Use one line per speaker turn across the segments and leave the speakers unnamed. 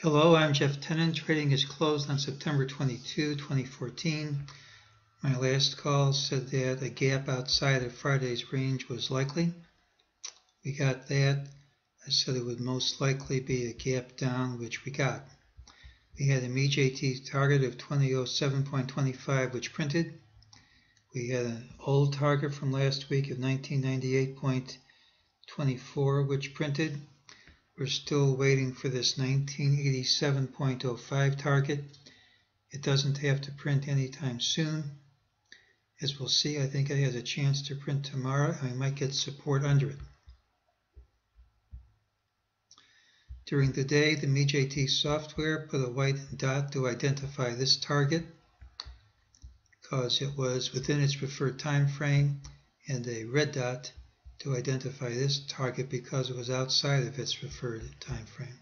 Hello, I'm Jeff Tennant. Trading is closed on September 22, 2014. My last call said that a gap outside of Friday's range was likely. We got that. I said it would most likely be a gap down, which we got. We had a mejt target of 2007.25, which printed. We had an old target from last week of 1998.24, which printed. We're still waiting for this 1987.05 target. It doesn't have to print anytime soon. As we'll see, I think it has a chance to print tomorrow, and we might get support under it. During the day, the mejt software put a white dot to identify this target because it was within its preferred time frame, and a red dot to identify this target because it was outside of its preferred time frame.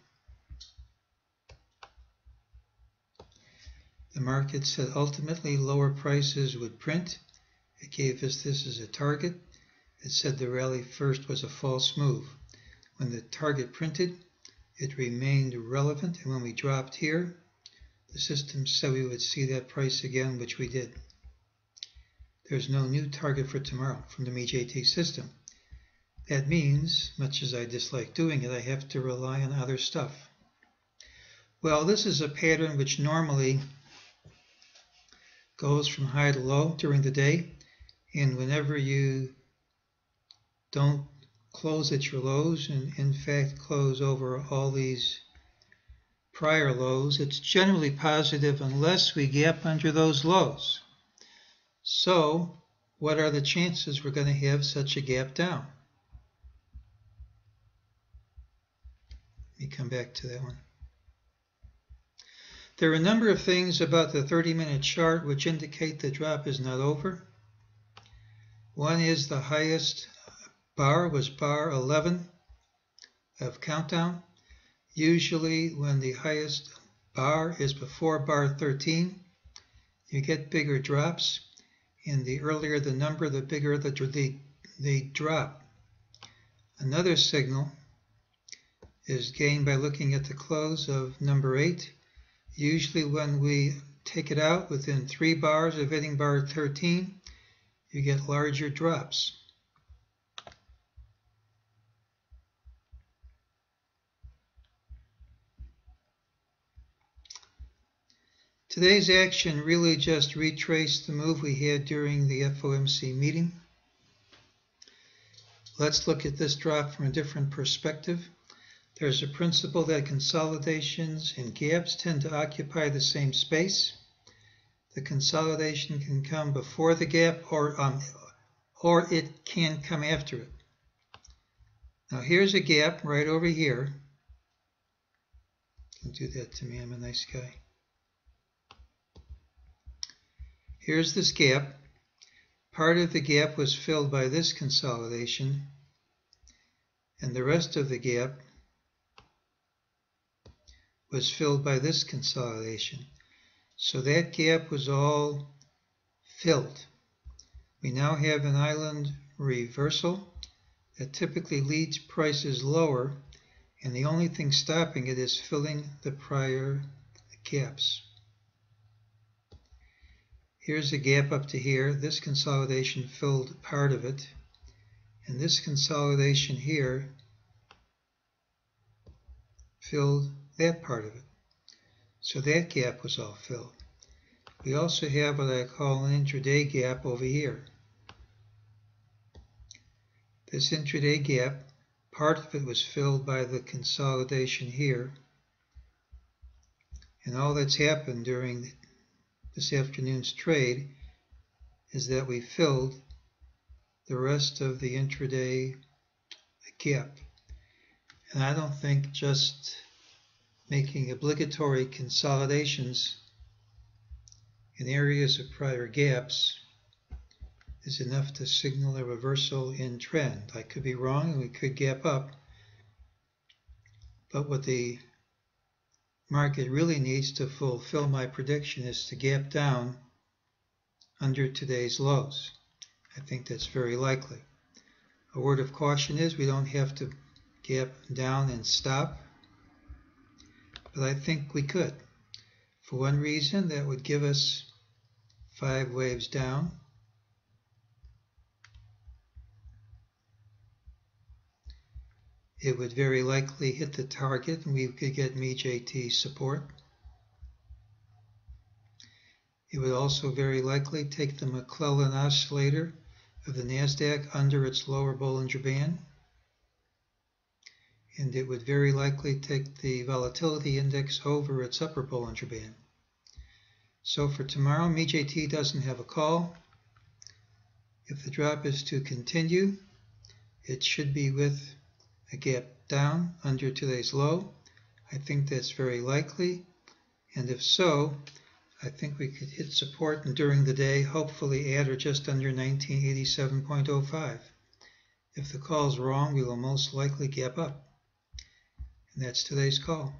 The market said ultimately lower prices would print. It gave us this as a target. It said the rally first was a false move. When the target printed, it remained relevant, and when we dropped here, the system said we would see that price again, which we did. There's no new target for tomorrow from the mejt system. That means, much as I dislike doing it, I have to rely on other stuff. Well, this is a pattern which normally goes from high to low during the day, and whenever you don't close at your lows, and in fact close over all these prior lows, it's generally positive unless we gap under those lows. So, what are the chances we're going to have such a gap down? Let me come back to that one. There are a number of things about the 30-minute chart which indicate the drop is not over. One is the highest bar was bar 11 of countdown. Usually when the highest bar is before bar 13, you get bigger drops, and the earlier the number, the bigger the drop. Another signal is gained by looking at the close of number 8. Usually when we take it out within 3 bars of hitting bar 13, you get larger drops. Today's action really just retraced the move we had during the FOMC meeting. Let's look at this drop from a different perspective. There's a principle that consolidations and gaps tend to occupy the same space. The consolidation can come before the gap, or it can come after it. Now here's a gap right over here. Don't do that to me, I'm a nice guy. Here's this gap. Part of the gap was filled by this consolidation, and the rest of the gap was filled by this consolidation. So that gap was all filled. We now have an island reversal that typically leads prices lower, and the only thing stopping it is filling the prior gaps. Here's a gap up to here. This consolidation filled part of it, and this consolidation here filled that part of it. So that gap was all filled. We also have what I call an intraday gap over here. This intraday gap, part of it was filled by the consolidation here, and all that's happened during this afternoon's trade is that we filled the rest of the intraday gap. And I don't think just making obligatory consolidations in areas of prior gaps is enough to signal a reversal in trend. I could be wrong, and we could gap up, but what the market really needs to fulfill my prediction is to gap down under today's lows. I think that's very likely. A word of caution is we don't have to gap down and stop. but I think we could. For one reason, that would give us 5 waves down. It would very likely hit the target and we could get mejt support. It would also very likely take the McClellan oscillator of the NASDAQ under its lower Bollinger Band. And it would very likely take the volatility index over its upper Bollinger Band. So for tomorrow, mejt doesn't have a call. If the drop is to continue, it should be with a gap down under today's low. I think that's very likely. And if so, I think we could hit support and during the day, hopefully at or just under 1987.05. If the call is wrong, we will most likely gap up. And that's today's call.